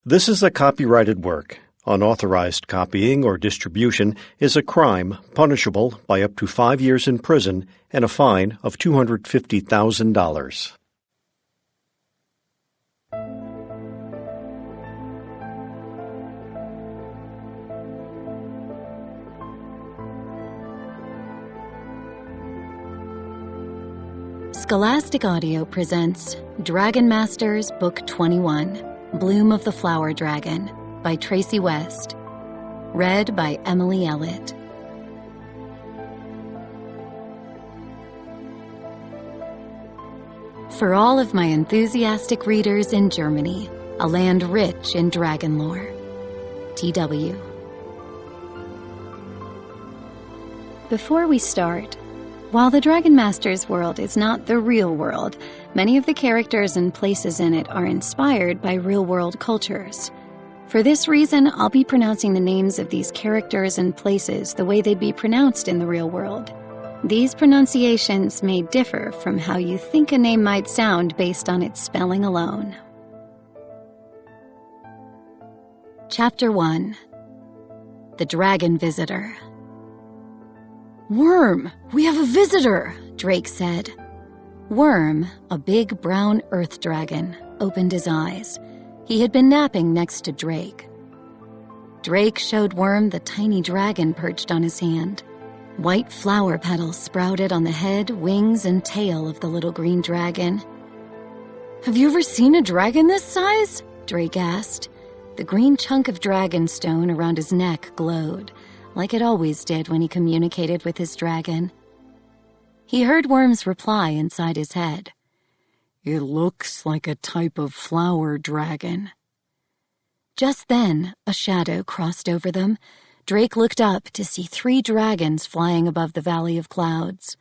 This is a copyrighted work. Unauthorized copying or distribution is a crime punishable by up to 5 years in prison and a fine of $250,000. Scholastic Audio presents Dragon Masters Book 21, Bloom of the Flower Dragon by Tracy West. Read by Emily Ellett. For all of my enthusiastic readers in Germany, a land rich in dragon lore. T.W. Before we start, while the Dragon Masters world is not the real world, many of the characters and places in it are inspired by real-world cultures. For this reason, I'll be pronouncing the names of these characters and places the way they'd be pronounced in the real world. These pronunciations may differ from how you think a name might sound based on its spelling alone. Chapter 1. The Dragon Visitor. "Worm, we have a visitor," Drake said. Worm, a big brown earth dragon, opened his eyes. He had been napping next to Drake. Drake showed Worm the tiny dragon perched on his hand. White flower petals sprouted on the head, wings, and tail of the little green dragon. "Have you ever seen a dragon this size?" Drake asked. The green chunk of dragon stone around his neck glowed, like it always did when he communicated with his dragon. He heard Worm's reply inside his head. "It looks like a type of flower dragon." Just then, a shadow crossed over them. Drake looked up to see 3 dragons flying above the Valley of Clouds.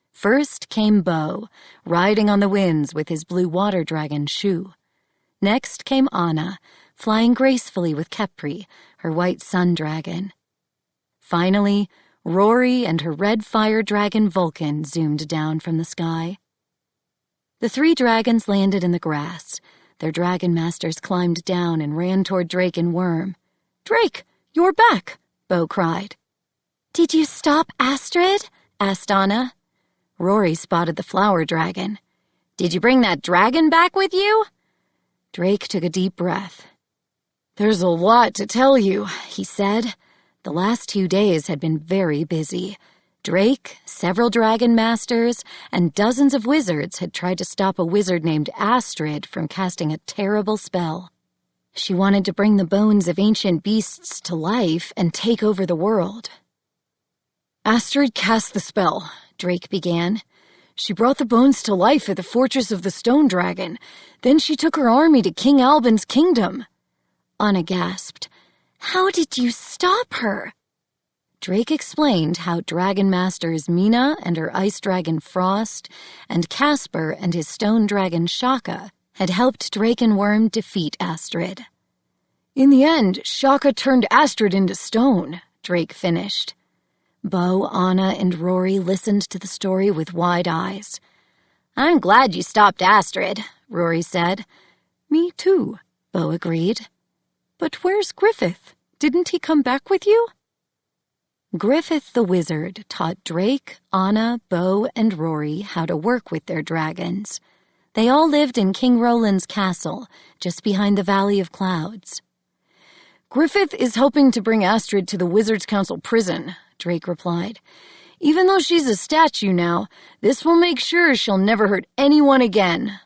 First came Bo, riding on the winds with his blue water dragon, Shu. Next came Anna, flying gracefully with Kepri, her white sun dragon. Finally, Rory and her red fire dragon Vulcan zoomed down from the sky. The 3 dragons landed in the grass. Their dragon masters climbed down and ran toward Drake and Worm. "Drake, you're back!" Bo cried. "Did you stop Astrid?" asked Anna. Rory spotted the flower dragon. "Did you bring that dragon back with you?" Drake took a deep breath. "There's a lot to tell you," he said. The last 2 days had been very busy. Drake, several dragon masters, and dozens of wizards had tried to stop a wizard named Astrid from casting a terrible spell. She wanted to bring the bones of ancient beasts to life and take over the world. "Astrid cast the spell," Drake began. "She brought the bones to life at the fortress of the Stone Dragon. Then she took her army to King Albin's kingdom." Anna gasped. "How did you stop her?" Drake explained how Dragon Masters Mina and her ice dragon Frost, and Casper and his stone dragon Shaka had helped Drake and Worm defeat Astrid. "In the end, Shaka turned Astrid into stone," Drake finished. Bo, Anna, and Rory listened to the story with wide eyes. "I'm glad you stopped Astrid," Rory said. "Me too," Bo agreed. "But where's Griffith? Didn't he come back with you?" Griffith the wizard taught Drake, Anna, Bo, and Rory how to work with their dragons. They all lived in King Roland's castle, just behind the Valley of Clouds. "Griffith is hoping to bring Astrid to the Wizards' Council prison," Drake replied. "Even though she's a statue now, this will make sure she'll never hurt anyone again."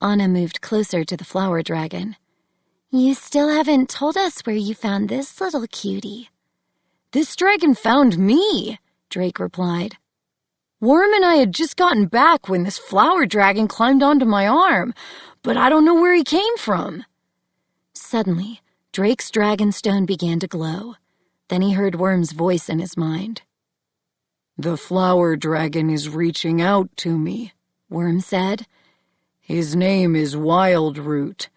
Anna moved closer to the flower dragon. "You still haven't told us where you found this little cutie." "This dragon found me," Drake replied. "Worm and I had just gotten back when this flower dragon climbed onto my arm, but I don't know where he came from." Suddenly, Drake's dragonstone began to glow. Then he heard Worm's voice in his mind. "The flower dragon is reaching out to me," Worm said. "His name is Wildroot.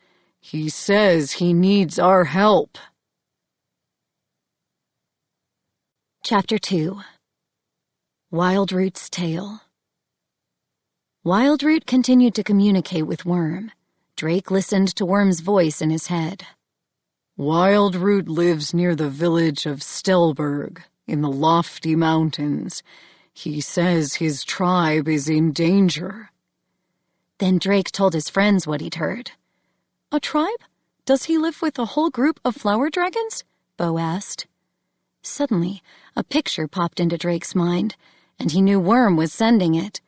He says he needs our help." Chapter 2. Wildroot's Tale. Wildroot continued to communicate with Worm. Drake listened to Worm's voice in his head. Wildroot lives near the village of Stelberg, in the lofty mountains. He says his tribe is in danger. Then Drake told his friends what he'd heard. A tribe? Does he live with a whole group of flower dragons? Bo asked. Suddenly, a picture popped into Drake's mind, and he knew Worm was sending it.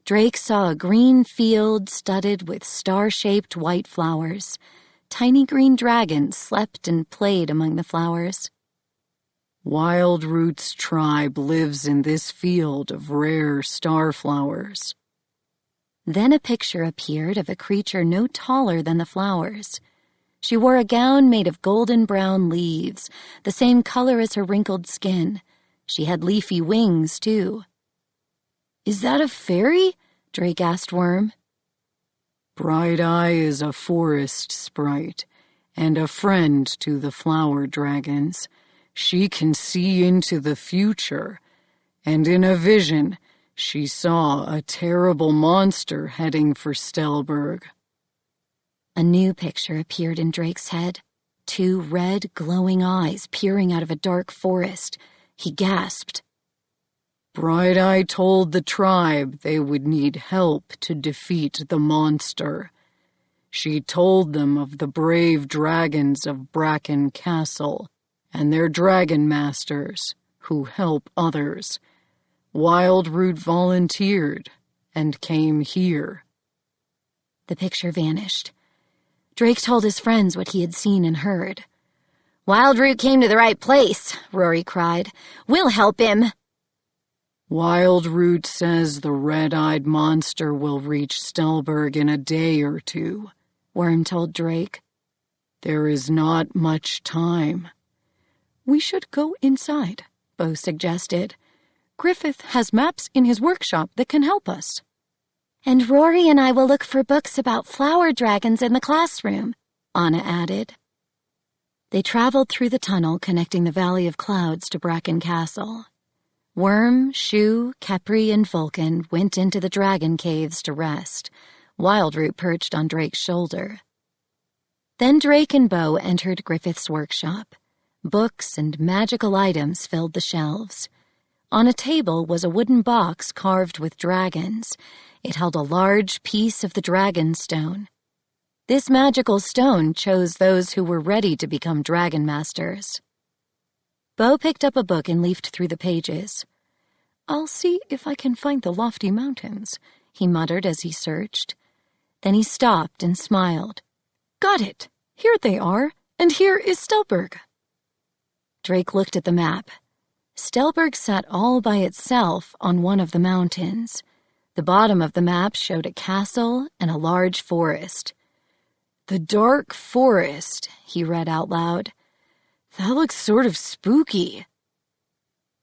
Drake saw a green field studded with star-shaped white flowers. Tiny green dragons slept and played among the flowers. Wildroot's tribe lives in this field of rare starflowers. Then a picture appeared of a creature no taller than the flowers. She wore a gown made of golden-brown leaves, the same color as her wrinkled skin. She had leafy wings, too. Is that a fairy? Drake asked Worm. Bright Eye is a forest sprite, and a friend to the flower dragons. She can see into the future, and in a vision, she saw a terrible monster heading for Stelberg. A new picture appeared in Drake's head. 2 red, glowing eyes peering out of a dark forest. He gasped. Bright Eye told the tribe they would need help to defeat the monster. She told them of the brave dragons of Bracken Castle and their dragon masters who help others. Wildroot volunteered and came here. The picture vanished. Drake told his friends what he had seen and heard. Wildroot came to the right place, Rory cried. We'll help him. Wildroot says the red-eyed monster will reach Stelberg in a day or 2, Worm told Drake. There is not much time. We should go inside, Bo suggested. Griffith has maps in his workshop that can help us. And Rory and I will look for books about flower dragons in the classroom, Anna added. They traveled through the tunnel connecting the Valley of Clouds to Bracken Castle. Worm, Shu, Kepri, and Vulcan went into the dragon caves to rest. Wildroot perched on Drake's shoulder. Then Drake and Bo entered Griffith's workshop. Books and magical items filled the shelves. On a table was a wooden box carved with dragons. It held a large piece of the dragon stone. This magical stone chose those who were ready to become dragon masters. Bo picked up a book and leafed through the pages. I'll see if I can find the lofty mountains, he muttered as he searched. Then he stopped and smiled. Got it! Here they are, and here is Stelberg. Drake looked at the map. Stelberg sat all by itself on one of the mountains. The bottom of the map showed a castle and a large forest. The dark forest, he read out loud. That looks sort of spooky.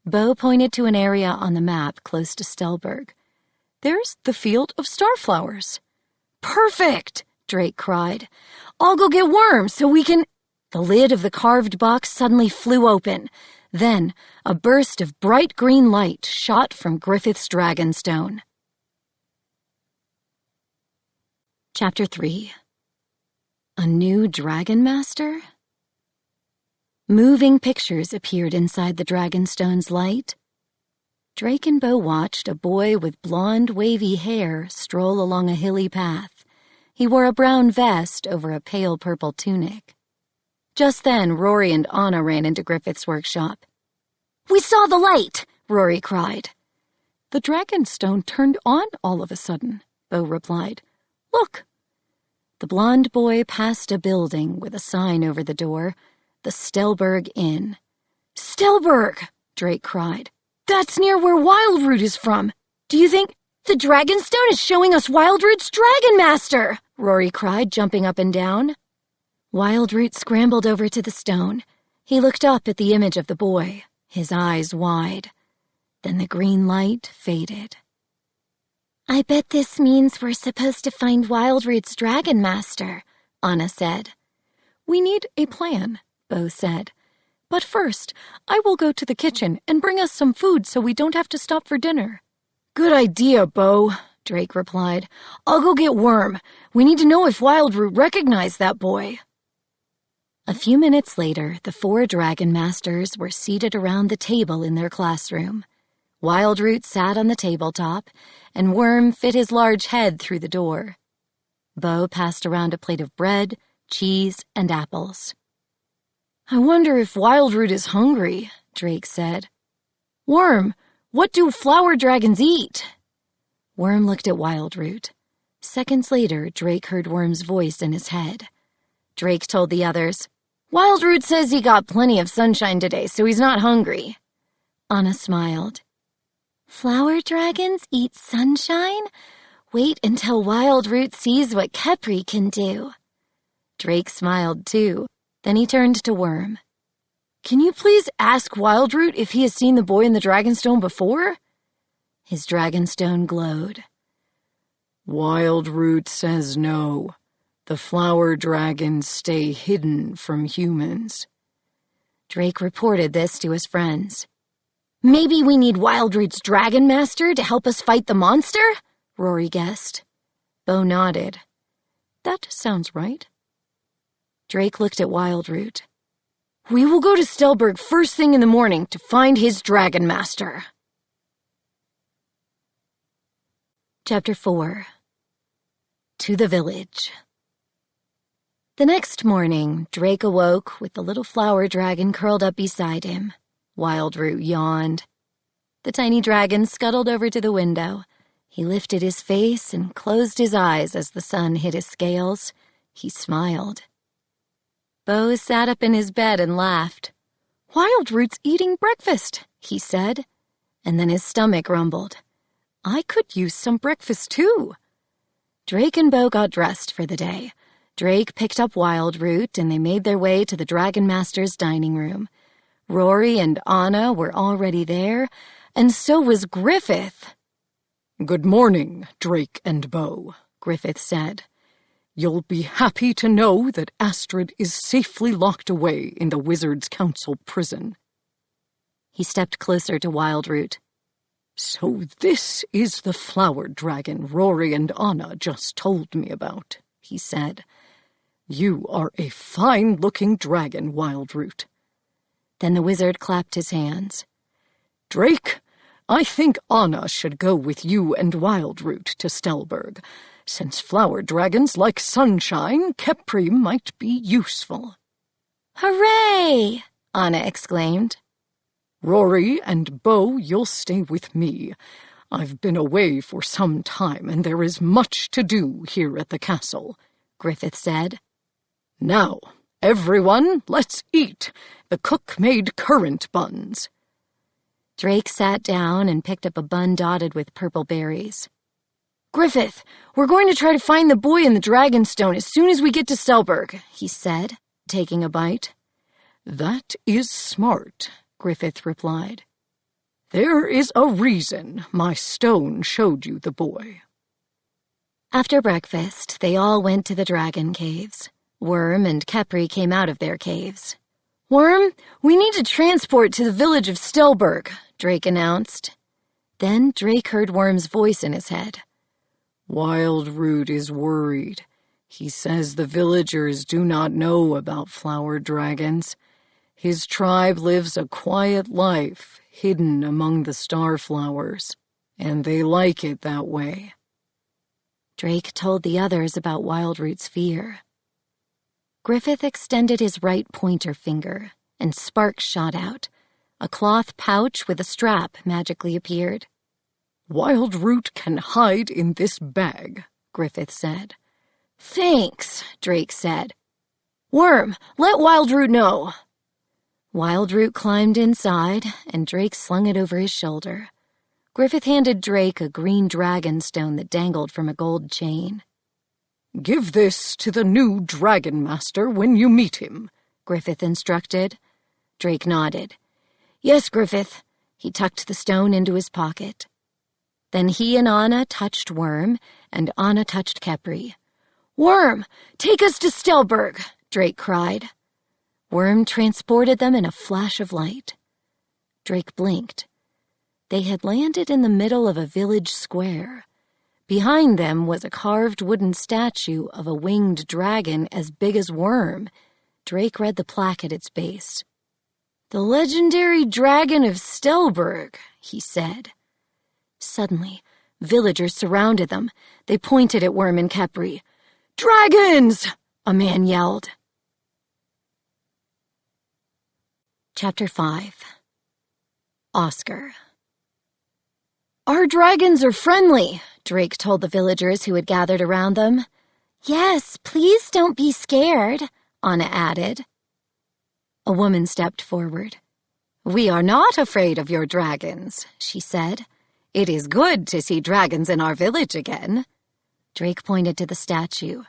Bo pointed to an area on the map close to Stelberg. There's the field of starflowers. Perfect, Drake cried. I'll go get Worm so we can... The lid of the carved box suddenly flew open. Then, a burst of bright green light shot from Griffith's dragonstone. Chapter 3. A new dragon master? Moving pictures appeared inside the dragonstone's light. Drake and Bo watched a boy with blonde, wavy hair stroll along a hilly path. He wore a brown vest over a pale purple tunic. Just then, Rory and Anna ran into Griffith's workshop. We saw the light, Rory cried. The dragonstone turned on all of a sudden, Bo replied. Look. The blonde boy passed a building with a sign over the door. The Stelberg Inn. Stelberg! Drake cried. That's near where Wildroot is from. Do you think the Dragonstone is showing us Wildroot's Dragon Master? Rory cried, jumping up and down. Wildroot scrambled over to the stone. He looked up at the image of the boy, his eyes wide. Then the green light faded. I bet this means we're supposed to find Wildroot's Dragon Master, Anna said. We need a plan, Bo said. But first, I will go to the kitchen and bring us some food so we don't have to stop for dinner. Good idea, Bo, Drake replied. "I'll go get Worm. We need to know if Wildroot recognized that boy." A few minutes later, the 4 Dragon Masters were seated around the table in their classroom. Wildroot sat on the tabletop, and Worm fit his large head through the door. Bo passed around a plate of bread, cheese, and apples. "I wonder if Wildroot is hungry," Drake said. "Worm, what do flower dragons eat?" Worm looked at Wildroot. Seconds later, Drake heard Worm's voice in his head. Drake told the others, "Wildroot says he got plenty of sunshine today, so he's not hungry." Anna smiled. "Flower dragons eat sunshine? Wait until Wildroot sees what Khepri can do." Drake smiled too. Then he turned to Worm. "Can you please ask Wildroot if he has seen the boy in the Dragonstone before?" His Dragonstone glowed. "Wildroot says no. The flower dragons stay hidden from humans." Drake reported this to his friends. "Maybe we need Wildroot's Dragon Master to help us fight the monster?" Rory guessed. Bo nodded. "That sounds right." Drake looked at Wildroot. "We will go to Stelberg first thing in the morning to find his Dragon Master." Chapter 4. To the Village. The next morning, Drake awoke with the little flower dragon curled up beside him. Wildroot yawned. The tiny dragon scuttled over to the window. He lifted his face and closed his eyes as the sun hit his scales. He smiled. Bo sat up in his bed and laughed. "Wildroot's eating breakfast," he said. And then his stomach rumbled. "I could use some breakfast, too." Drake and Bo got dressed for the day. Drake picked up Wildroot, and they made their way to the Dragon Master's dining room. Rory and Anna were already there, and so was Griffith. "Good morning, Drake and Bo," Griffith said. "You'll be happy to know that Astrid is safely locked away in the Wizards' Council prison." He stepped closer to Wildroot. "So this is the flower dragon Rory and Anna just told me about," he said. "You are a fine-looking dragon, Wildroot." Then the wizard clapped his hands. "Drake, I think Anna should go with you and Wildroot to Stelberg. Since flower dragons like sunshine, Khepri might be useful." "Hooray!" Anna exclaimed. "Rory and Bo, you'll stay with me. I've been away for some time, and there is much to do here at the castle," Griffith said. "Now, everyone, let's eat. The cook made currant buns." Drake sat down and picked up a bun dotted with purple berries. "Griffith, we're going to try to find the boy in the Dragonstone as soon as we get to Stelberg," he said, taking a bite. "That is smart," Griffith replied. "There is a reason my stone showed you the boy." After breakfast, they all went to the dragon caves. Worm and Khepri came out of their caves. "Worm, we need to transport to the village of Stelberg," Drake announced. Then Drake heard Worm's voice in his head. "Wildroot is worried. He says the villagers do not know about flower dragons. His tribe lives a quiet life, hidden among the starflowers, and they like it that way." Drake told the others about Wildroot's fear. Griffith extended his right pointer finger, and sparks shot out. A cloth pouch with a strap magically appeared. "Wildroot can hide in this bag," Griffith said. "Thanks," Drake said. "Worm, let Wildroot know." Wildroot climbed inside, and Drake slung it over his shoulder. Griffith handed Drake a green dragonstone that dangled from a gold chain. "Give this to the new Dragon Master when you meet him," Griffith instructed. Drake nodded. "Yes, Griffith." He tucked the stone into his pocket. Then he and Anna touched Worm, and Anna touched Khepri. "Worm, take us to Stelberg," Drake cried. Worm transported them in a flash of light. Drake blinked. They had landed in the middle of a village square. Behind them was a carved wooden statue of a winged dragon as big as Worm. Drake read the plaque at its base. "The legendary dragon of Stelberg," he said. Suddenly, villagers surrounded them. They pointed at Worm and Khepri. "Dragons!" a man yelled. Chapter 5. Oscar. "Our dragons are friendly," Drake told the villagers who had gathered around them. "Yes, please don't be scared," Anna added. A woman stepped forward. "We are not afraid of your dragons," she said. "It is good to see dragons in our village again." Drake pointed to the statue.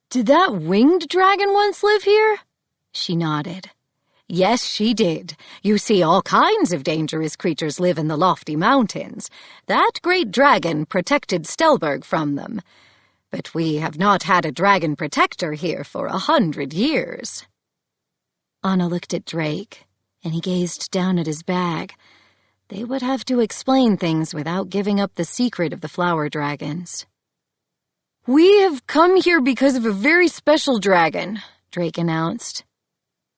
"Did that winged dragon once live here?" She nodded. "Yes, she did. You see, all kinds of dangerous creatures live in the lofty mountains. That great dragon protected Stelberg from them. But we have not had a dragon protector here for 100 years. Anna looked at Drake, and he gazed down at his bag. They would have to explain things without giving up the secret of the flower dragons. "We have come here because of a very special dragon," Drake announced.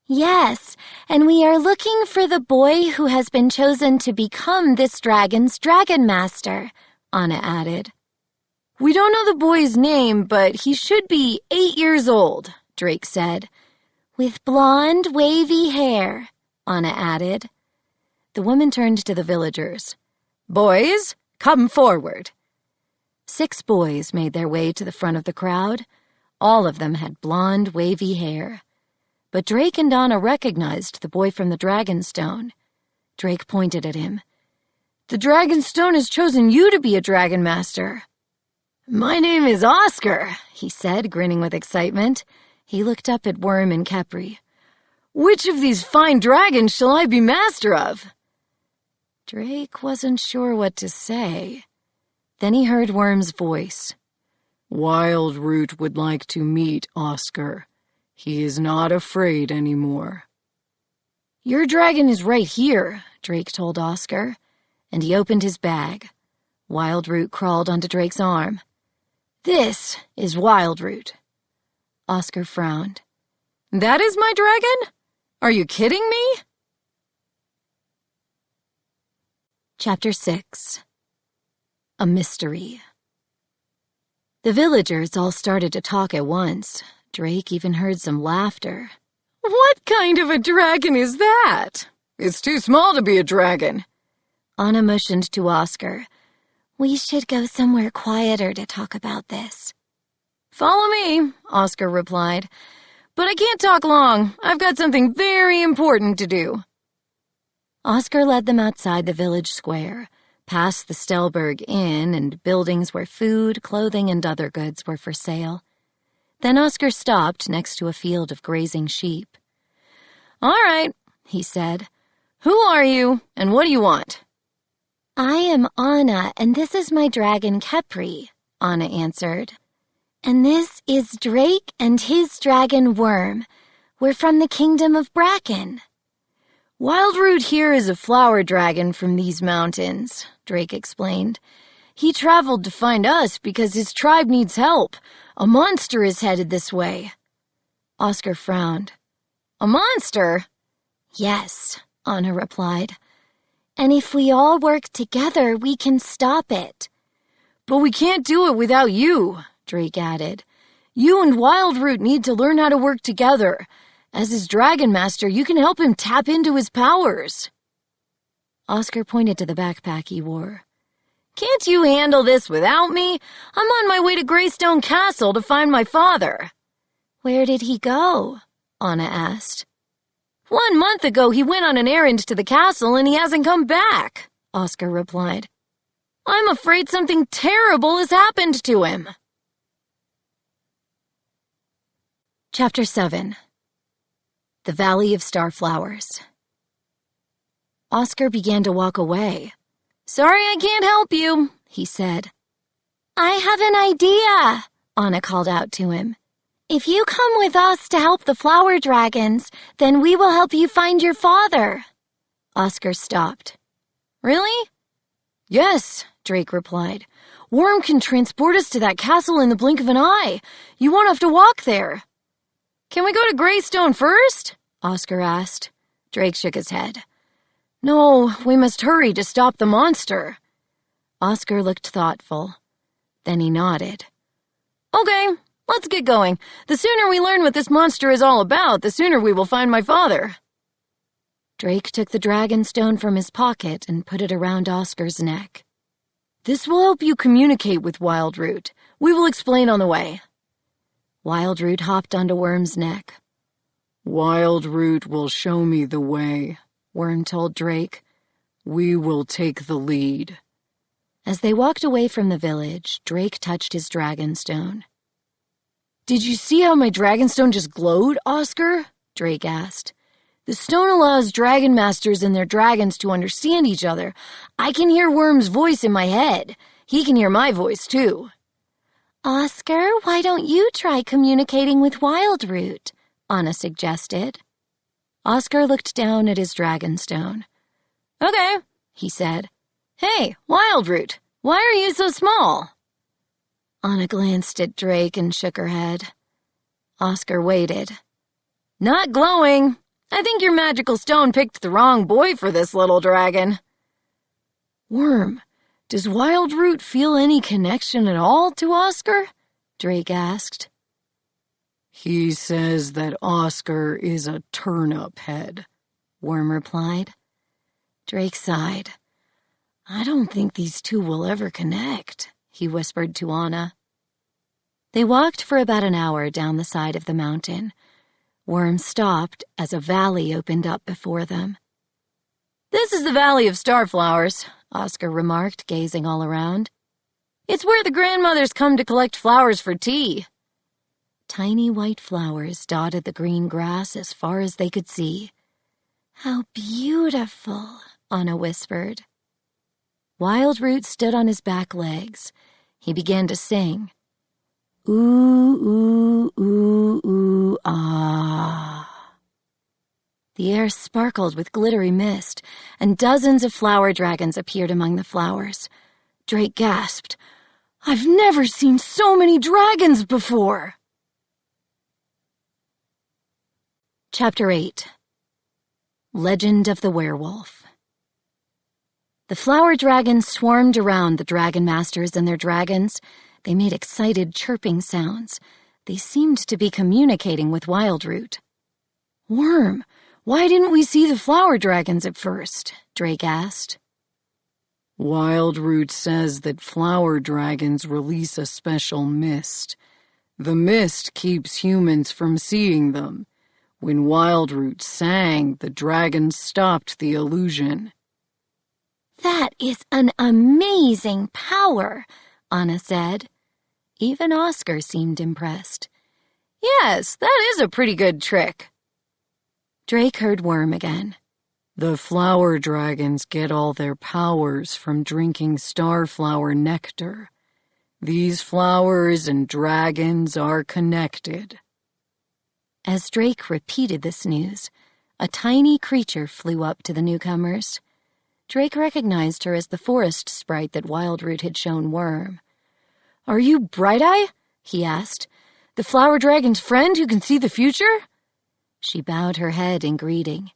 "Yes, and we are looking for the boy who has been chosen to become this dragon's dragon master," Anna added. "We don't know the boy's name, but he should be 8 years old," Drake said. "With blonde, wavy hair," Anna added. The woman turned to the villagers. "Boys, come forward." 6 boys made their way to the front of the crowd. All of them had blonde, wavy hair. But Drake and Anna recognized the boy from the Dragonstone. Drake pointed at him. "The Dragonstone has chosen you to be a dragon master." "My name is Oscar," he said, grinning with excitement. He looked up at Worm and Khepri. "Which of these fine dragons shall I be master of?" Drake wasn't sure what to say. Then he heard Worm's voice. "Wildroot would like to meet Oscar. He is not afraid anymore." "Your dragon is right here," Drake told Oscar, and he opened his bag. Wildroot crawled onto Drake's arm. "This is Wildroot." Oscar frowned. "That is my dragon? Are you kidding me?" Chapter 6. A Mystery. The villagers all started to talk at once. Drake even heard some laughter. "What kind of a dragon is that? It's too small to be a dragon." Anna motioned to Oscar. "We should go somewhere quieter to talk about this." "Follow me," Oscar replied. "But I can't talk long. I've got something very important to do." Oscar led them outside the village square, past the Stelberg Inn and buildings where food, clothing, and other goods were for sale. Then Oscar stopped next to a field of grazing sheep. "All right," he said. "Who are you, and what do you want?" "I am Anna, and this is my dragon Khepri," Anna answered. "And this is Drake and his dragon Worm. We're from the kingdom of Bracken." "Wildroot here is a flower dragon from these mountains," Drake explained. "He traveled to find us because his tribe needs help. A monster is headed this way." Oscar frowned. "A monster?" "Yes," Anna replied. "And if we all work together, we can stop it." "But we can't do it without you," Drake added. "You and Wildroot need to learn how to work together. As his dragon master, you can help him tap into his powers." Oscar pointed to the backpack he wore. "Can't you handle this without me? I'm on my way to Greystone Castle to find my father." "Where did he go?" Anna asked. 1 month ago, he went on an errand to the castle and he hasn't come back," Oscar replied. "I'm afraid something terrible has happened to him." Chapter 7. The Valley of Starflowers. Oscar began to walk away. "Sorry I can't help you," he said. "I have an idea," Anna called out to him. "If you come with us to help the flower dragons, then we will help you find your father." Oscar stopped. "Really?" "Yes," Drake replied. Worm can transport us to that castle in the blink of an eye. You won't have to walk there. Can we go to Greystone first? Oscar asked. Drake shook his head. No, we must hurry to stop the monster. Oscar looked thoughtful. Then he nodded. Okay, let's get going. The sooner we learn what this monster is all about, the sooner we will find my father. Drake took the dragon stone from his pocket and put it around Oscar's neck. This will help you communicate with Wildroot. We will explain on the way. Wildroot hopped onto Worm's neck. Wildroot will show me the way, Worm told Drake. We will take the lead. As they walked away from the village, Drake touched his dragonstone. Did you see how my dragonstone just glowed, Oscar? Drake asked. The stone allows dragon masters and their dragons to understand each other. I can hear Worm's voice in my head. He can hear my voice, too. Oscar, why don't you try communicating with Wildroot? Anna suggested. Oscar looked down at his dragonstone. Okay, he said. Hey, Wildroot, why are you so small? Anna glanced at Drake and shook her head. Oscar waited. Not glowing. I think your magical stone picked the wrong boy for this little dragon. Worm, does Wildroot feel any connection at all to Oscar? Drake asked. He says that Oscar is a turnip head, Worm replied. Drake sighed. I don't think these two will ever connect, he whispered to Anna. They walked for about an hour down the side of the mountain. Worm stopped as a valley opened up before them. This is the Valley of Starflowers, Oscar remarked, gazing all around. It's where the grandmothers come to collect flowers for tea. Tiny white flowers dotted the green grass as far as they could see. How beautiful, Anna whispered. Wildroot stood on his back legs. He began to sing. Ooh, ooh, ooh, ooh, ah. The air sparkled with glittery mist, and dozens of flower dragons appeared among the flowers. Drake gasped. I've never seen so many dragons before! Chapter 8 Legend of the Werewolf. The flower dragons swarmed around the dragon masters and their dragons. They made excited chirping sounds. They seemed to be communicating with Wildroot. Worm, why didn't we see the flower dragons at first? Drake asked. Wildroot says that flower dragons release a special mist. The mist keeps humans from seeing them. When Wildroot sang, the dragons stopped the illusion. That is an amazing power, Anna said. Even Oscar seemed impressed. Yes, that is a pretty good trick. Drake heard Worm again. The flower dragons get all their powers from drinking starflower nectar. These flowers and dragons are connected. As Drake repeated this news, a tiny creature flew up to the newcomers. Drake recognized her as the forest sprite that Wildroot had shown Worm. Are you Bright-Eye? He asked. The flower dragon's friend who can see the future? She bowed her head in greeting.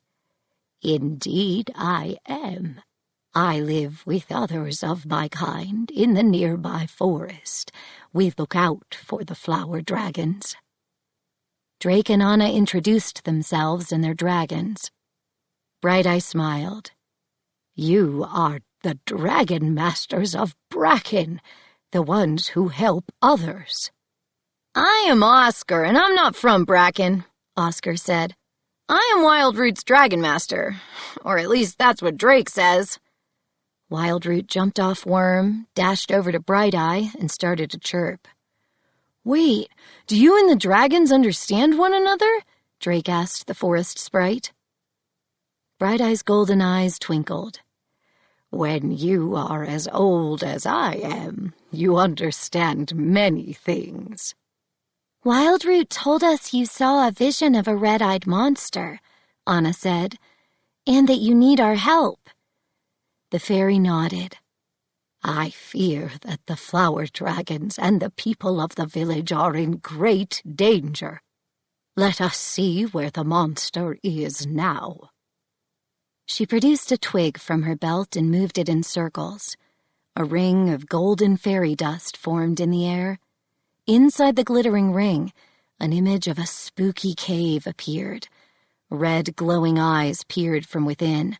Indeed I am. I live with others of my kind in the nearby forest. We look out for the flower dragons. Drake and Anna introduced themselves and their dragons. Bright-Eye smiled. You are the dragon masters of Bracken, the ones who help others. I am Oscar, and I'm not from Bracken, Oscar said. I am Wildroot's dragon master, or at least that's what Drake says. Wildroot jumped off Worm, dashed over to Bright-Eye, and started to chirp. Wait, do you and the dragons understand one another? Drake asked the forest sprite. Bright-Eye's golden eyes twinkled. When you are as old as I am, you understand many things. Wildroot told us you saw a vision of a red-eyed monster, Anna said, and that you need our help. The fairy nodded. I fear that the flower dragons and the people of the village are in great danger. Let us see where the monster is now." She produced a twig from her belt and moved it in circles. A ring of golden fairy dust formed in the air. Inside the glittering ring, an image of a spooky cave appeared. Red, glowing eyes peered from within.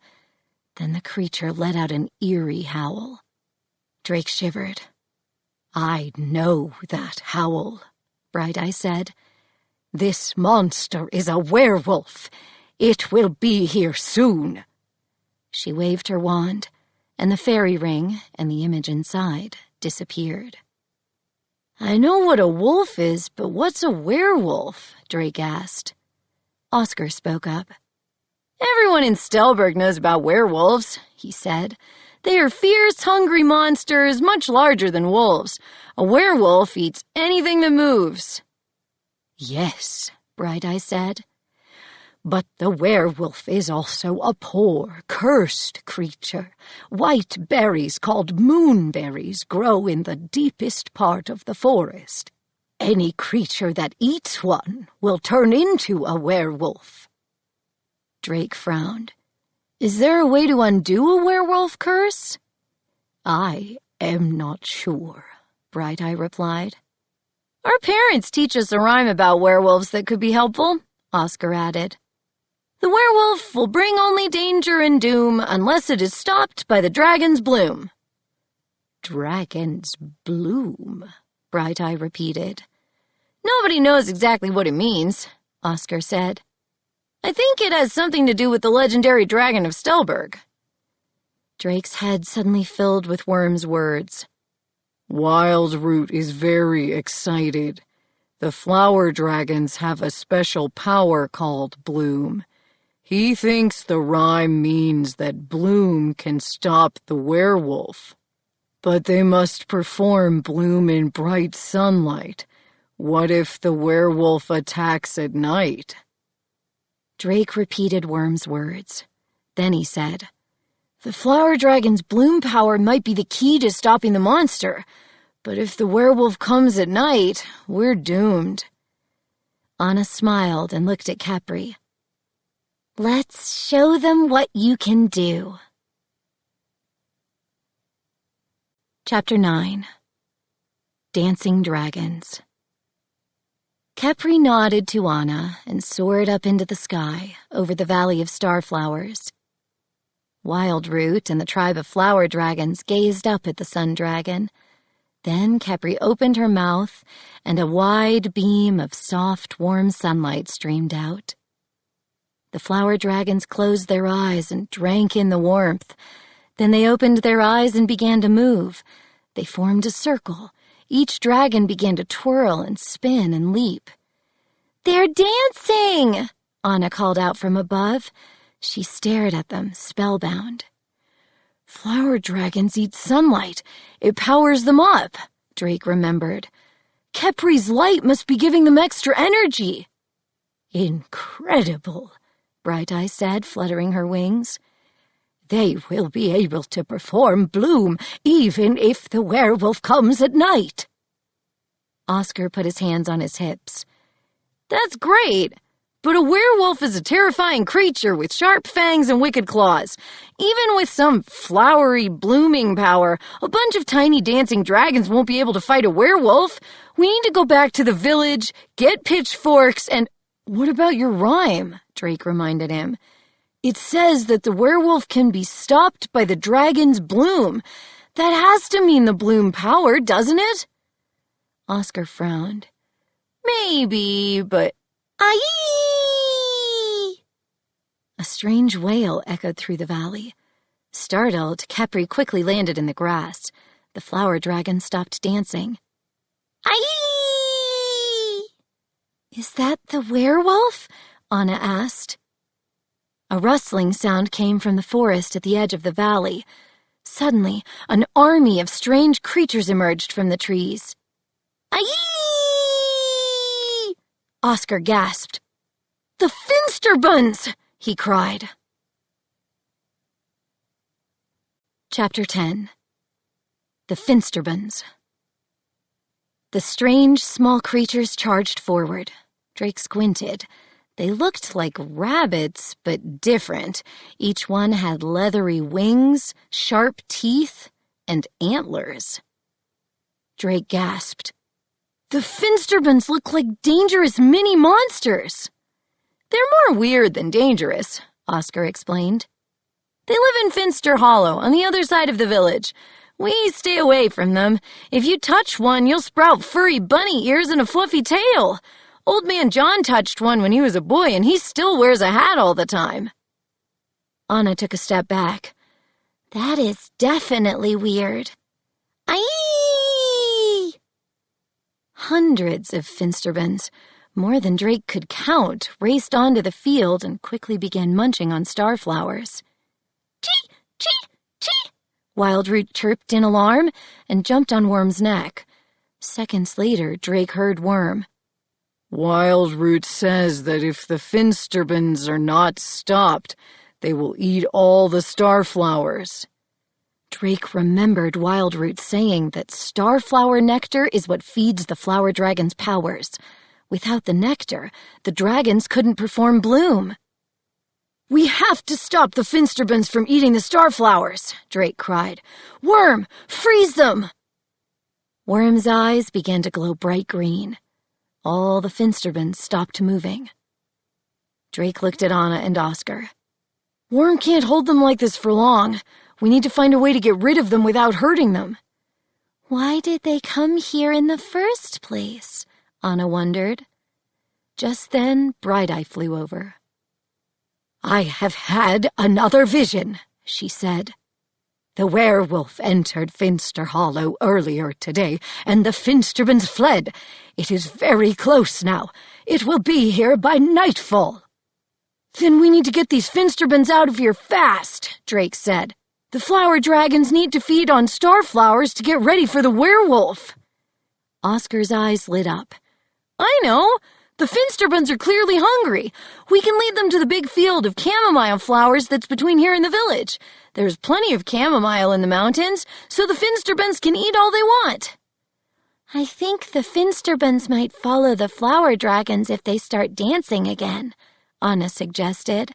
Then the creature let out an eerie howl. Drake shivered. "I know that howl," Bright Eye said. "This monster is a werewolf. It will be here soon." She waved her wand, and the fairy ring and the image inside disappeared. "I know what a wolf is, but what's a werewolf?" Drake asked. Oscar spoke up. "Everyone in Stelberg knows about werewolves," he said. "They are fierce, hungry monsters, much larger than wolves. A werewolf eats anything that moves." "Yes," Bright Eye said. "But the werewolf is also a poor, cursed creature. White berries called moonberries grow in the deepest part of the forest. Any creature that eats one will turn into a werewolf." Drake frowned. "Is there a way to undo a werewolf curse?" "I am not sure," Bright Eye replied. "Our parents teach us a rhyme about werewolves that could be helpful," Oscar added. "The werewolf will bring only danger and doom unless it is stopped by the dragon's bloom." "Dragon's bloom," Bright Eye repeated. "Nobody knows exactly what it means," Oscar said. "I think it has something to do with the legendary dragon of Stelberg." Drake's head suddenly filled with Worm's words. "Wildroot is very excited. The flower dragons have a special power called Bloom. He thinks the rhyme means that Bloom can stop the werewolf. But they must perform Bloom in bright sunlight. What if the werewolf attacks at night?" Drake repeated Worm's words. Then he said, "The flower dragon's bloom power might be the key to stopping the monster, but if the werewolf comes at night, we're doomed." Anna smiled and looked at Capri. "Let's show them what you can do." Chapter 9. Dancing Dragons. Capri nodded to Anna and soared up into the sky over the Valley of Starflowers. Wildroot and the tribe of flower dragons gazed up at the sun dragon. Then Capri opened her mouth, and a wide beam of soft, warm sunlight streamed out. The flower dragons closed their eyes and drank in the warmth. Then they opened their eyes and began to move. They formed a circle. Each dragon began to twirl and spin and leap. "They're dancing!" Anna called out from above. She stared at them, spellbound. "Flower dragons eat sunlight. It powers them up," Drake remembered. "Kepri's light must be giving them extra energy." "Incredible," Bright Eye said, fluttering her wings. "They will be able to perform Bloom even if the werewolf comes at night." Oscar put his hands on his hips. "That's great, but a werewolf is a terrifying creature with sharp fangs and wicked claws. Even with some flowery, blooming power, a bunch of tiny dancing dragons won't be able to fight a werewolf. We need to go back to the village, get pitchforks, and—" "What about your rhyme?" Drake reminded him. "It says that the werewolf can be stopped by the dragon's bloom. That has to mean the bloom power, doesn't it?" Oscar frowned. "Maybe, but—" "Aye!" A strange wail echoed through the valley. Startled, Capri quickly landed in the grass. The flower dragon stopped dancing. "Aye!" "Is that the werewolf?" Anna asked. A rustling sound came from the forest at the edge of the valley. Suddenly, an army of strange creatures emerged from the trees. "Aye!" Oscar gasped. "The Finsterbuns!" he cried. Chapter 10. the Finsterbunds. The strange, small creatures charged forward. Drake squinted. They looked like rabbits, but different. Each one had leathery wings, sharp teeth, and antlers. Drake gasped. The Finsterbunds look like dangerous mini monsters. They're more weird than dangerous, Oscar explained. They live in Finster Hollow, on the other side of the village. We stay away from them. If you touch one, you'll sprout furry bunny ears and a fluffy tail. Old Man John touched one when he was a boy, and he still wears a hat all the time. Anna took a step back. That is definitely weird. Aye! Hundreds of Finsterbunds, more than Drake could count, raced onto the field and quickly began munching on starflowers. Chee! Chee! Chee! Wildroot chirped in alarm and jumped on Worm's neck. Seconds later, Drake heard Worm. Wildroot says that if the Finsterbunds are not stopped, they will eat all the starflowers. Drake remembered Wildroot saying that starflower nectar is what feeds the flower dragon's powers. Without the nectar, the dragons couldn't perform bloom. We have to stop the Finsterbunds from eating the starflowers, Drake cried. Worm, freeze them! Worm's eyes began to glow bright green. All the Finsterbunds stopped moving. Drake looked at Anna and Oscar. Worm can't hold them like this for long. We need to find a way to get rid of them without hurting them. Why did they come here in the first place? Anna wondered. Just then, Bright-Eye flew over. I have had another vision, she said. The werewolf entered Finster Hollow earlier today, and the Finsterbunds fled. It is very close now. It will be here by nightfall. Then we need to get these Finsterbunds out of here fast, Drake said. The flower dragons need to feed on starflowers to get ready for the werewolf. Oscar's eyes lit up. I know. The Finsterbunds are clearly hungry. We can lead them to the big field of chamomile flowers that's between here and the village. There's plenty of chamomile in the mountains, so the Finsterbunds can eat all they want. I think the Finsterbunds might follow the flower dragons if they start dancing again, Anna suggested.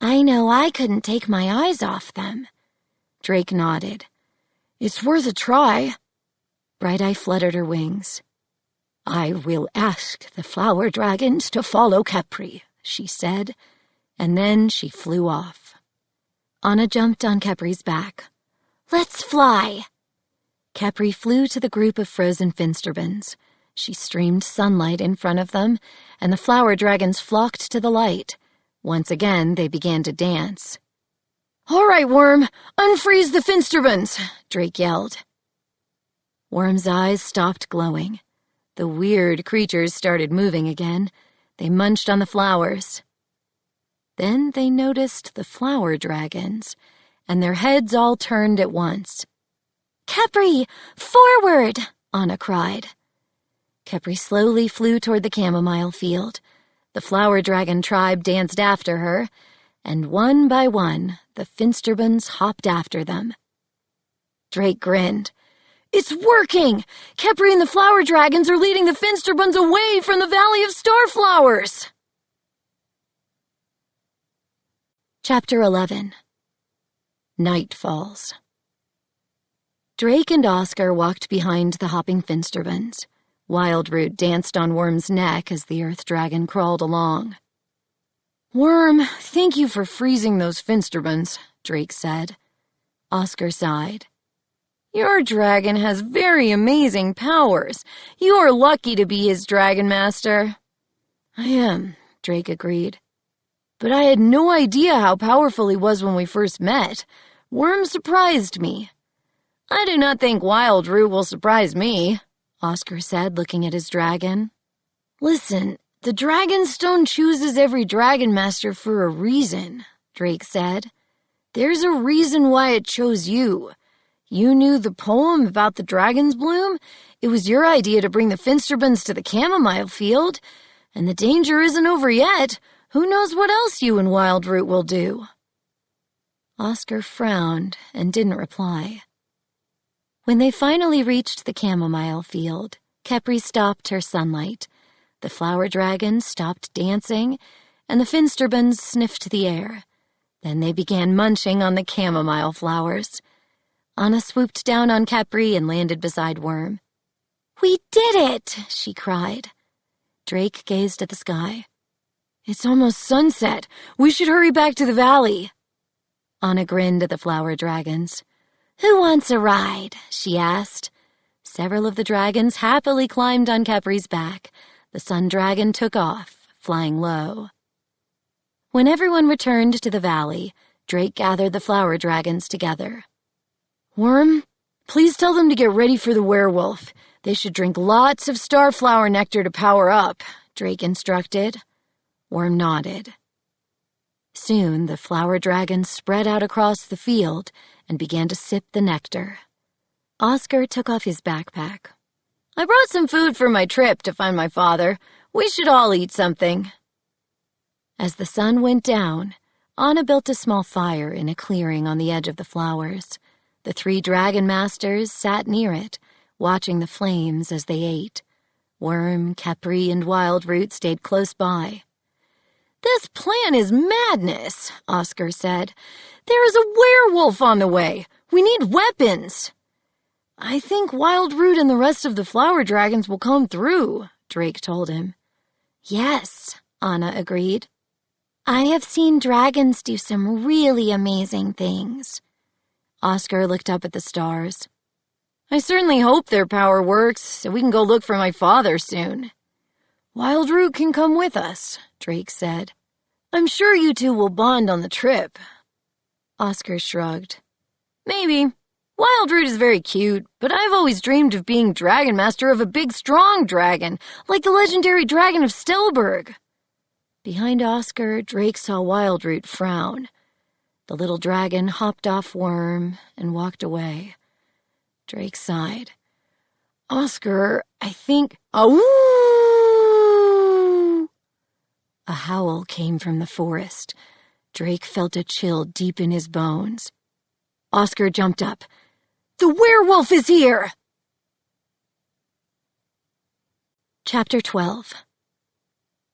I know I couldn't take my eyes off them. Drake nodded. It's worth a try. Bright-Eye fluttered her wings. I will ask the flower dragons to follow Capri, she said, and then she flew off. Anna jumped on Capri's back. Let's fly! Capri flew to the group of frozen Finsterbunds. She streamed sunlight in front of them, and the flower dragons flocked to the light. Once again, they began to dance. All right, Worm, unfreeze the Finsterbunds, Drake yelled. Worm's eyes stopped glowing. The weird creatures started moving again. They munched on the flowers. Then they noticed the flower dragons, and their heads all turned at once. Capri, forward! Anna cried. Capri slowly flew toward the chamomile field. The flower dragon tribe danced after her, and one by one, the Finsterbunds hopped after them. Drake grinned. It's working! Capri and the flower dragons are leading the Finsterbunds away from the Valley of Starflowers! Chapter 11. Night Falls. Drake and Oscar walked behind the hopping Finsterbunds. Wildroot danced on Worm's neck as the Earth Dragon crawled along. Worm, thank you for freezing those Finsterbunds, Drake said. Oscar sighed. Your dragon has very amazing powers. You are lucky to be his dragon master. I am, Drake agreed. But I had no idea how powerful he was when we first met. Worm surprised me. I do not think Wildroot will surprise me, Oscar said, looking at his dragon. Listen, the Dragonstone chooses every dragon master for a reason, Drake said. There's a reason why it chose you. You knew the poem about the dragon's bloom? It was your idea to bring the Finsterbunds to the chamomile field. And the danger isn't over yet. Who knows what else you and Wildroot will do? Oscar frowned and didn't reply. When they finally reached the chamomile field, Khepri stopped her sunlight. The flower dragons stopped dancing, and the Finsterbunds sniffed the air. Then they began munching on the chamomile flowers. Anna swooped down on Khepri and landed beside Worm. "We did it!" she cried. Drake gazed at the sky. "It's almost sunset. We should hurry back to the valley." Anna grinned at the flower dragons. "Who wants a ride?" she asked. Several of the dragons happily climbed on Khepri's back. The sun dragon took off, flying low. When everyone returned to the valley, Drake gathered the flower dragons together. "Worm, please tell them to get ready for the werewolf. They should drink lots of starflower nectar to power up," Drake instructed. Worm nodded. Soon the flower dragons spread out across the field and began to sip the nectar. Oscar took off his backpack. "I brought some food for my trip to find my father. We should all eat something." As the sun went down, Anna built a small fire in a clearing on the edge of the flowers. The 3 dragon masters sat near it, watching the flames as they ate. Worm, Khepri, and Wildroot stayed close by. "This plan is madness," Oscar said. "There is a werewolf on the way. We need weapons." "I think Wildroot and the rest of the flower dragons will come through," Drake told him. "Yes," Anna agreed. "I have seen dragons do some really amazing things." Oscar looked up at the stars. "I certainly hope their power works so we can go look for my father soon." "Wildroot can come with us," Drake said. "I'm sure you two will bond on the trip." Oscar shrugged. "Maybe. Wildroot is very cute, but I've always dreamed of being Dragon Master of a big, strong dragon, like the legendary dragon of Stelberg." Behind Oscar, Drake saw Wildroot frown. The little dragon hopped off Worm and walked away. Drake sighed. "Oscar, I think—" "Awoo!" A howl came from the forest. Drake felt a chill deep in his bones. Oscar jumped up. "The werewolf is here!" Chapter 12.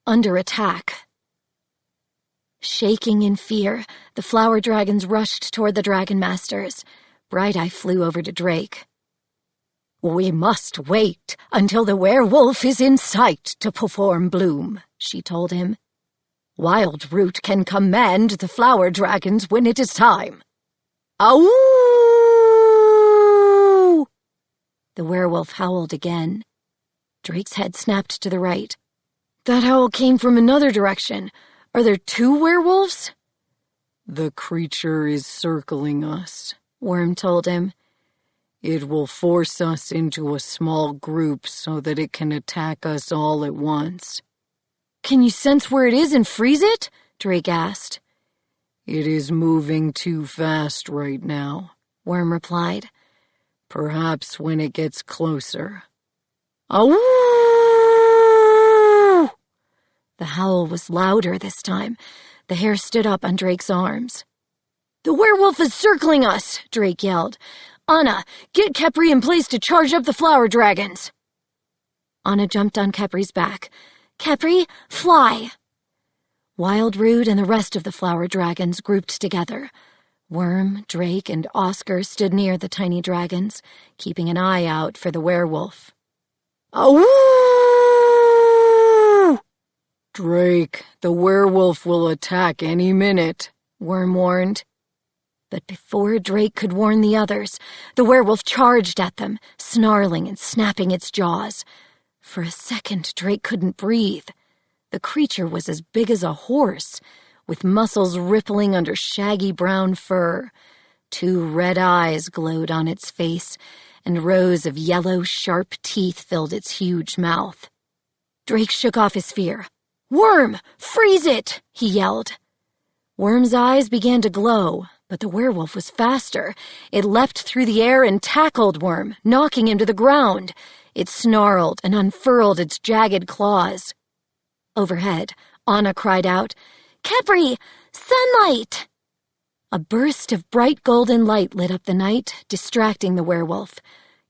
Under Attack. Shaking in fear, the flower dragons rushed toward the dragon masters. Bright Eye flew over to Drake. "We must wait until the werewolf is in sight to perform Bloom," she told him. "Wildroot can command the flower dragons when it is time. Ow!" The werewolf howled again. Drake's head snapped to the right. "That howl came from another direction. Are there 2 werewolves?" "The creature is circling us," Worm told him. "It will force us into a small group so that it can attack us all at once." "Can you sense where it is and freeze it?" Drake asked. "It is moving too fast right now," Worm replied. "Perhaps when it gets closer." "Ow!" The howl was louder this time. The hair stood up on Drake's arms. "The werewolf is circling us!" Drake yelled. "Anna, get Khepri in place to charge up the flower dragons!" Anna jumped on Khepri's back. "Khepri, fly!" Wildroot and the rest of the flower dragons grouped together. Worm, Drake, and Oscar stood near the tiny dragons, keeping an eye out for the werewolf. "Ow!" "Drake, the werewolf will attack any minute," Worm warned. But before Drake could warn the others, the werewolf charged at them, snarling and snapping its jaws. For a second, Drake couldn't breathe. The creature was as big as a horse, with muscles rippling under shaggy brown fur. 2 red eyes glowed on its face, and rows of yellow, sharp teeth filled its huge mouth. Drake shook off his fear. "Worm, freeze it!" he yelled. Worm's eyes began to glow, but the werewolf was faster. It leapt through the air and tackled Worm, knocking him to the ground. It snarled and unfurled its jagged claws. Overhead, Anna cried out, "Khepri, sunlight!" A burst of bright golden light lit up the night, distracting the werewolf.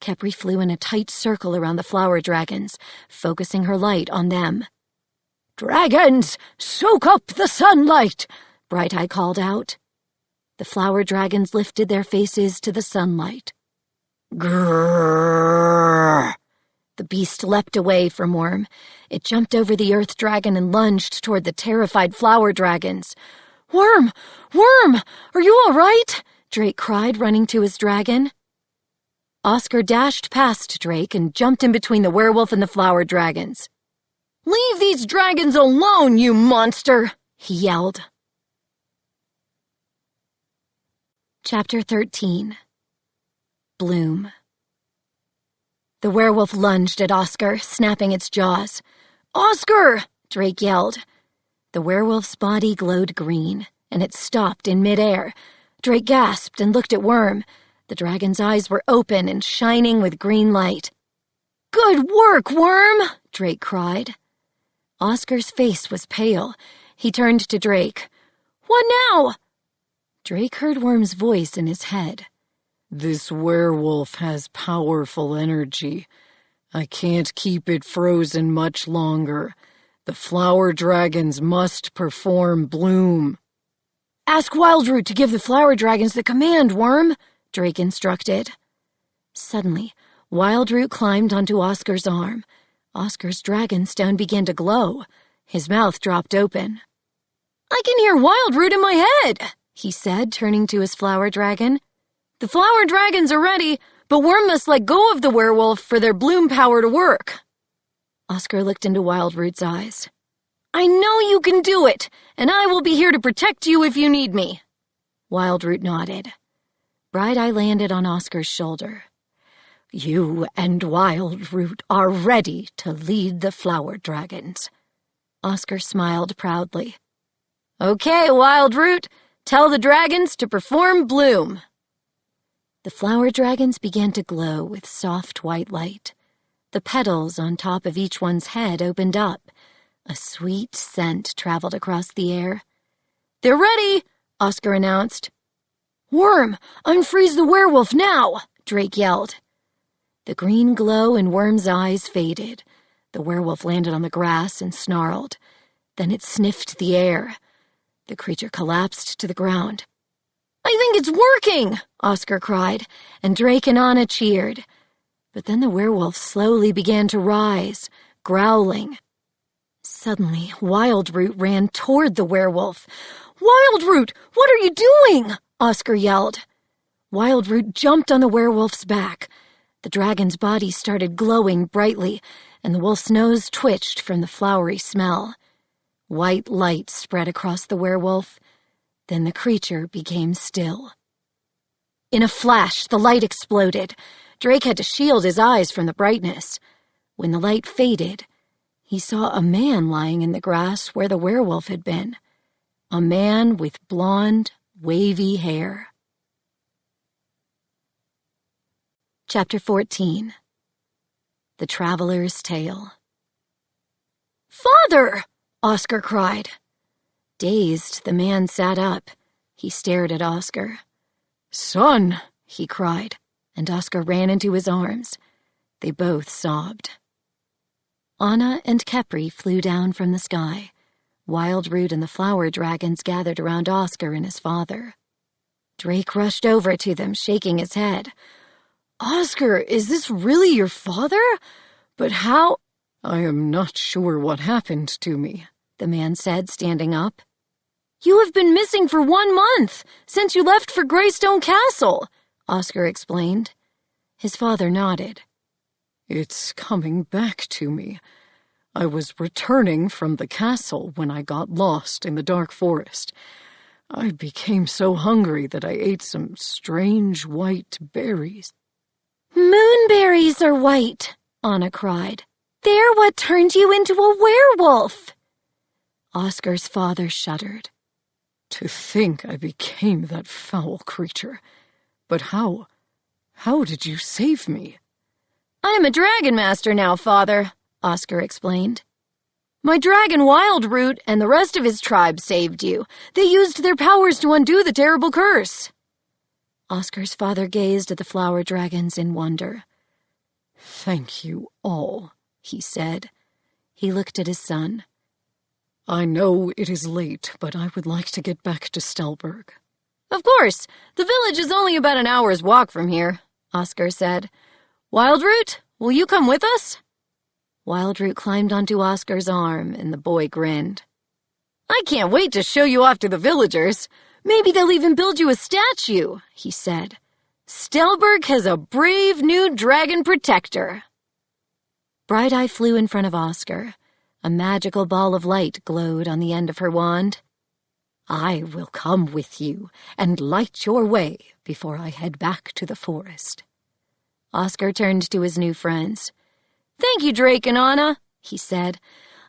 Khepri flew in a tight circle around the flower dragons, focusing her light on them. "Dragons, soak up the sunlight!" Bright Eye called out. The flower dragons lifted their faces to the sunlight. Grrrr! The beast leapt away from Worm. It jumped over the earth dragon and lunged toward the terrified flower dragons. "Worm! Worm! Are you all right?" Drake cried, running to his dragon. Oscar dashed past Drake and jumped in between the werewolf and the flower dragons. "Leave these dragons alone, you monster!" he yelled. Chapter 13. Bloom. The werewolf lunged at Oscar, snapping its jaws. "Oscar!" Drake yelled. The werewolf's body glowed green, and it stopped in midair. Drake gasped and looked at Worm. The dragon's eyes were open and shining with green light. "Good work, Worm!" Drake cried. Oscar's face was pale. He turned to Drake. "What now?" Drake heard Worm's voice in his head. "This werewolf has powerful energy. I can't keep it frozen much longer. The flower dragons must perform Bloom." "Ask Wildroot to give the flower dragons the command, Worm," Drake instructed. Suddenly, Wildroot climbed onto Oscar's arm. Oscar's dragonstone began to glow. His mouth dropped open. "I can hear Wildroot in my head," he said, turning to his flower dragon. "The flower dragons are ready, but Worm must let go of the werewolf for their Bloom power to work." Oscar looked into Wildroot's eyes. "I know you can do it, and I will be here to protect you if you need me." Wildroot nodded. Bright Eye landed on Oscar's shoulder. "You and Wildroot are ready to lead the flower dragons." Oscar smiled proudly. "Okay, Wildroot, tell the dragons to perform Bloom." The flower dragons began to glow with soft white light. The petals on top of each one's head opened up. A sweet scent traveled across the air. "They're ready," Oscar announced. "Worm, unfreeze the werewolf now," Drake yelled. The green glow in Worm's eyes faded. The werewolf landed on the grass and snarled. Then it sniffed the air. The creature collapsed to the ground. "I think it's working," Oscar cried, and Drake and Anna cheered. But then the werewolf slowly began to rise, growling. Suddenly, Wildroot ran toward the werewolf. "Wildroot, what are you doing?" Oscar yelled. Wildroot jumped on the werewolf's back. The dragon's body started glowing brightly, and the wolf's nose twitched from the flowery smell. White light spread across the werewolf. Then the creature became still. In a flash, the light exploded. Drake had to shield his eyes from the brightness. When the light faded, he saw a man lying in the grass where the werewolf had been. A man with blonde, wavy hair. Chapter 14. The Traveler's Tale. "Father!" Oscar cried. Dazed, the man sat up. He stared at Oscar. "Son!" he cried, and Oscar ran into his arms. They both sobbed. Anna and Khepri flew down from the sky. Wildroot and the flower dragons gathered around Oscar and his father. Drake rushed over to them, shaking his head. "Oscar, is this really your father? But how—" "I am not sure what happened to me," the man said, standing up. "You have been missing for 1 month, since you left for Greystone Castle," Oscar explained. His father nodded. "It's coming back to me. I was returning from the castle when I got lost in the dark forest. I became so hungry that I ate some strange white berries." "Moonberries are white," Anna cried. "They're what turned you into a werewolf." Oscar's father shuddered. "To think I became that foul creature. But how did you save me?" "I'm a dragon master now, Father," Oscar explained. My dragon Wildroot and the rest of his tribe saved you. They used their powers to undo the terrible curse." Oscar's father gazed at the flower dragons in wonder. "Thank you all," he said. He looked at his son. "I know it is late, but I would like to get back to Stelberg." "Of course. The village is only about an hour's walk from here," Oscar said. "Wildroot, will you come with us?" Wildroot climbed onto Oscar's arm, and the boy grinned. "I can't wait to show you off to the villagers. Maybe they'll even build you a statue," he said. "Stelberg has a brave new dragon protector." Bright Eye flew in front of Oscar. A magical ball of light glowed on the end of her wand. "I will come with you and light your way before I head back to the forest." Oscar turned to his new friends. "Thank you, Drake and Anna," he said.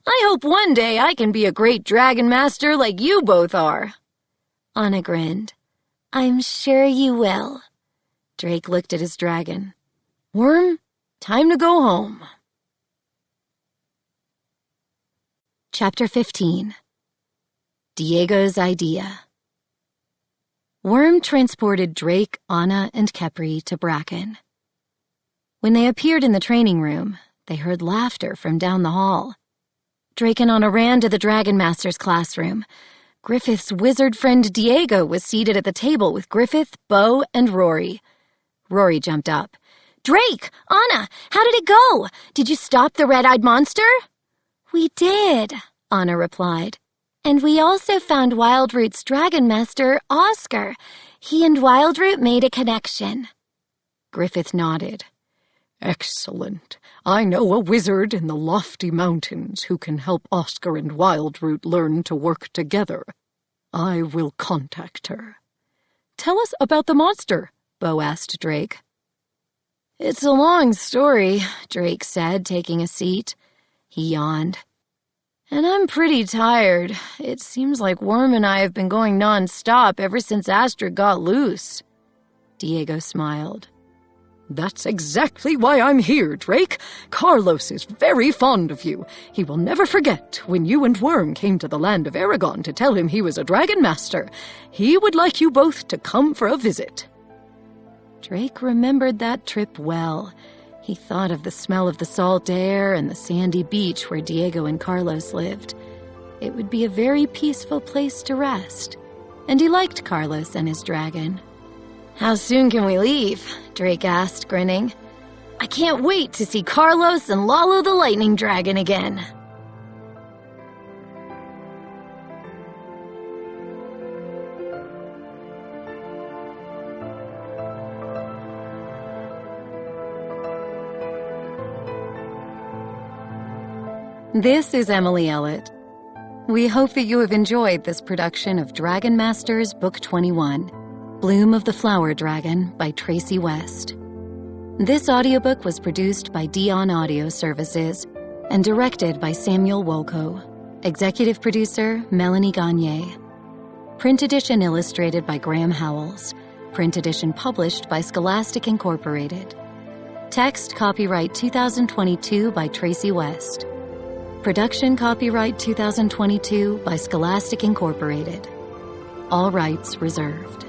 "I hope one day I can be a great dragon master like you both are." Anna grinned. "I'm sure you will." Drake looked at his dragon. "Worm, time to go home." Chapter 15. Diego's Idea. Worm transported Drake, Anna, and Khepri to Bracken. When they appeared in the training room, they heard laughter from down the hall. Drake and Anna ran to the Dragon Master's classroom. Griffith's wizard friend Diego was seated at the table with Griffith, Bo, and Rory. Rory jumped up. "Drake! Anna! How did it go? Did you stop the red-eyed monster?" "We did," Anna replied. "And we also found Wildroot's Dragon Master, Oscar. He and Wildroot made a connection." Griffith nodded. "Excellent. I know a wizard in the lofty mountains who can help Oscar and Wildroot learn to work together. I will contact her." "Tell us about the monster," Bo asked Drake. "It's a long story," Drake said, taking a seat. He yawned. "And I'm pretty tired. It seems like Worm and I have been going non-stop ever since Astrid got loose." Diego smiled. "That's exactly why I'm here, Drake. Carlos is very fond of you. He will never forget when you and Worm came to the land of Aragon to tell him he was a dragon master. He would like you both to come for a visit." Drake remembered that trip well. He thought of the smell of the salt air and the sandy beach where Diego and Carlos lived. It would be a very peaceful place to rest. And he liked Carlos and his dragon. "How soon can we leave?" Drake asked, grinning. "I can't wait to see Carlos and Lalo the Lightning Dragon again." This is Emily Ellett. We hope that you have enjoyed this production of Dragon Masters Book 21, Bloom of the Flower Dragon by Tracy West. This audiobook was produced by Dion Audio Services and directed by Samuel Wolko. Executive producer, Melanie Gagne. Print edition illustrated by Graham Howells. Print edition published by Scholastic Incorporated. Text copyright 2022 by Tracy West. Production copyright 2022 by Scholastic Incorporated. All rights reserved.